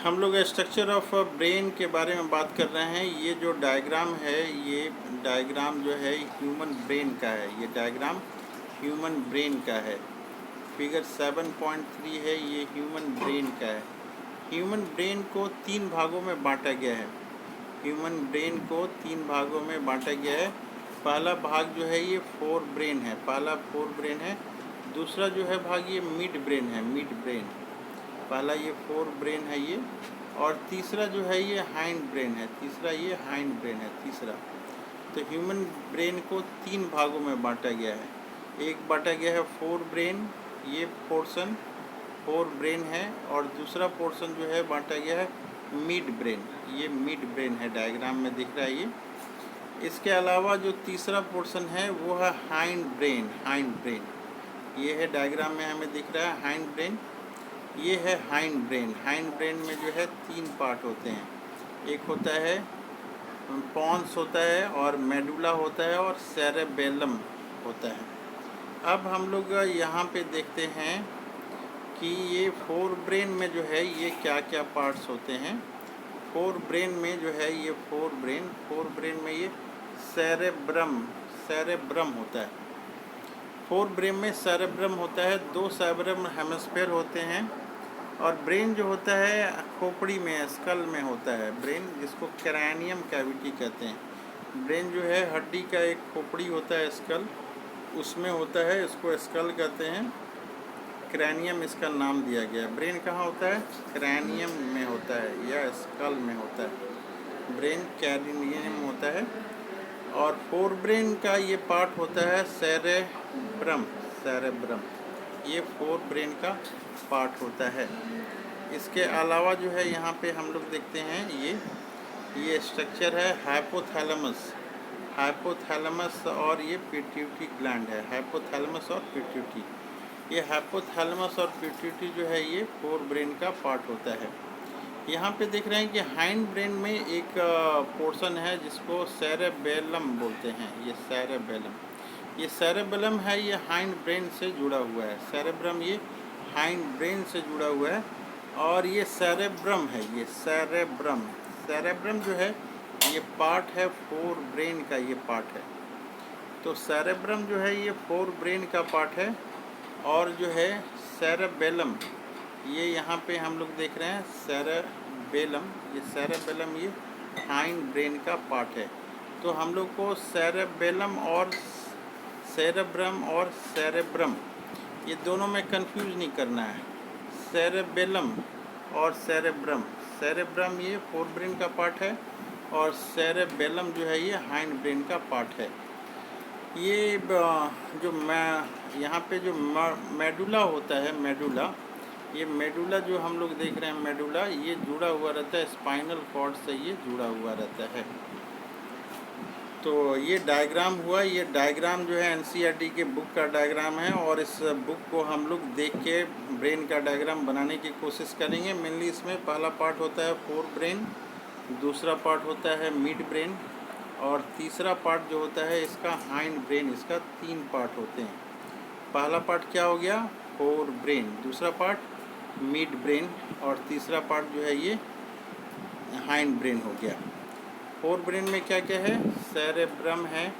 हम लोग structure of brain के बारे में बात कर रहे हैं। ये जो डायग्राम है, ये डायग्राम जो है ह्यूमन ब्रेन का है। ये डायग्राम ह्यूमन ब्रेन का है। फिगर 7.3 है, ये ह्यूमन ब्रेन का है। ह्यूमन ब्रेन को 3 भागों में बांटा गया है। ह्यूमन ब्रेन को 3 भागों में बांटा गया है। पहला भाग जो है ये फोर ब्रेन है, पहला फोर ब्रेन है। दूसरा जो है भाग ये मिड ब्रेन है, मिड ब्रेन। पहला ये फोर ब्रेन है ये, और तीसरा जो है ये हाइंड ब्रेन है, तीसरा ये हाइंड ब्रेन है तीसरा। तो ह्यूमन ब्रेन को 3 भागों में बांटा गया है। एक बांटा गया है फोर ब्रेन, ये पोर्शन फोर ब्रेन है, और दूसरा पोर्शन जो है बांटा गया है मिड ब्रेन, ये मिड ब्रेन है, डायग्राम में दिख रहा है ये। इसके अलावा जो तीसरा पोर्शन है वो है हाइंड ब्रेन, हाइंड ब्रेन ये है, डायग्राम में हमें दिख रहा है हाइंड ब्रेन। ये है हाइंड ब्रेन। हाइंड ब्रेन में जो है 3 पार्ट होते हैं। एक होता है पॉन्स होता है, और मेडुला होता है, और सेरेबेलम होता है। अब हम लोग यहाँ पे देखते हैं कि ये फोर ब्रेन में जो है ये क्या क्या पार्ट्स होते हैं। फोर ब्रेन में जो है ये फोर ब्रेन में ये सेरेब्रम होता है। फोर ब्रेन में सेरेब्रम होता है, 2 सेरेब्रम हेमिस्फीयर होते हैं, और ब्रेन जो होता है खोपड़ी में, स्कल में होता है ब्रेन, जिसको क्रैनियम कैविटी कहते हैं। ब्रेन जो है हड्डी का एक खोपड़ी होता है, स्कल, उसमें होता है, इसको स्कल कहते हैं। क्रैनियम इसका नाम दिया गया। ब्रेन कहाँ होता है? क्रैनियम में होता है या स्कल में होता है। ब्रेन क्रैनियम होता है। और फोर ब्रेन का ये पार्ट होता है सेरेब्रम, ये फोर ब्रेन का पार्ट होता है। इसके अलावा जो है यहाँ पे हम लोग देखते हैं ये स्ट्रक्चर है हाइपोथैलेमस और ये पिट्यूटरी ग्लैंड है, हाइपोथैलेमस और पिट्यूटरी। ये हाइपोथैलेमस और पिट्यूटरी जो है ये फोर ब्रेन का पार्ट होता है। यहाँ पे देख रहे हैं कि हाइंड ब्रेन में एक पोर्शन है जिसको सेरेबेलम बोलते हैं। ये सेरेबेलम है, ये हाइंड ब्रेन से जुड़ा हुआ है। सेरेब्रम ये हाइंड ब्रेन से जुड़ा हुआ है, और ये सेरेब्रम है, ये सेरेब्रम जो है ये पार्ट है फोर ब्रेन का, ये पार्ट है। तो सेरेब्रम जो है ये फोर ब्रेन का पार्ट है, और जो है सेरेबेलम ये यहाँ पे हम लोग देख रहे हैं सेरेबेलम ये हाइंड ब्रेन का पार्ट है। तो हम लोग को सेरेबेलम और सेरेब्रम ये दोनों में कंफ्यूज नहीं करना है। सेरेबेलम और सेरेब्रम ये फोर ब्रेन का पार्ट है, और सेरेबेलम जो है ये हाइंड ब्रेन का पार्ट है। ये जो यहाँ पे जो मेडुला होता है, ये मेडुला जो हम लोग देख रहे हैं, मेडुला ये जुड़ा हुआ रहता है स्पाइनल कॉर्ड से, ये जुड़ा हुआ रहता है। तो ये डायग्राम हुआ, ये डायग्राम जो है एनसीईआरटी के बुक का डायग्राम है, और इस बुक को हम लोग देख के ब्रेन का डायग्राम बनाने की कोशिश करेंगे। मेनली इसमें पहला पार्ट होता है फोर ब्रेन, दूसरा पार्ट होता है मिड ब्रेन, और तीसरा पार्ट जो होता है इसका हाइंड ब्रेन। इसका 3 पार्ट होते हैं। पहला पार्ट क्या हो गया? फोर ब्रेन, दूसरा पार्ट मिड ब्रेन, और तीसरा पार्ट जो है ये हाइंड ब्रेन हो गया। फोर ब्रेन में क्या क्या है? सेरेब्रम है,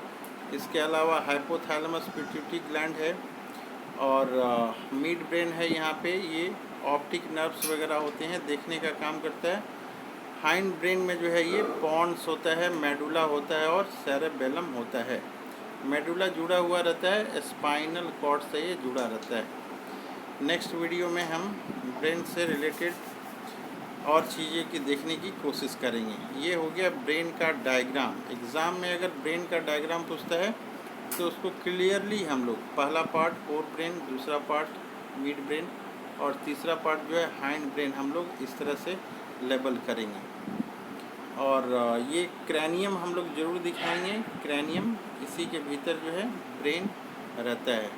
इसके अलावा हाइपोथैलेमस पिट्यूटरी ग्लैंड है, और मिड ब्रेन है। यहाँ पे ये ऑप्टिक नर्व्स वगैरह होते हैं, देखने का काम करता है। हाइंड ब्रेन में जो है ये पॉन्स होता है, मेडुला होता है, और सेरेबेलम होता है। मेडुला जुड़ा हुआ रहता है स्पाइनल कॉर्ड से, ये जुड़ा रहता है। नेक्स्ट वीडियो में हम ब्रेन से रिलेटेड और चीज़ें की देखने की कोशिश करेंगे। ये हो गया ब्रेन का डायग्राम। एग्ज़ाम में अगर ब्रेन का डायग्राम पूछता है तो उसको क्लियरली हम लोग पहला पार्ट फोर ब्रेन, दूसरा पार्ट मिड ब्रेन, और तीसरा पार्ट जो है हाइंड ब्रेन हम लोग इस तरह से लेबल करेंगे। और ये क्रैनियम हम लोग ज़रूर दिखाएंगे। क्रैनियम, इसी के भीतर जो है ब्रेन रहता है।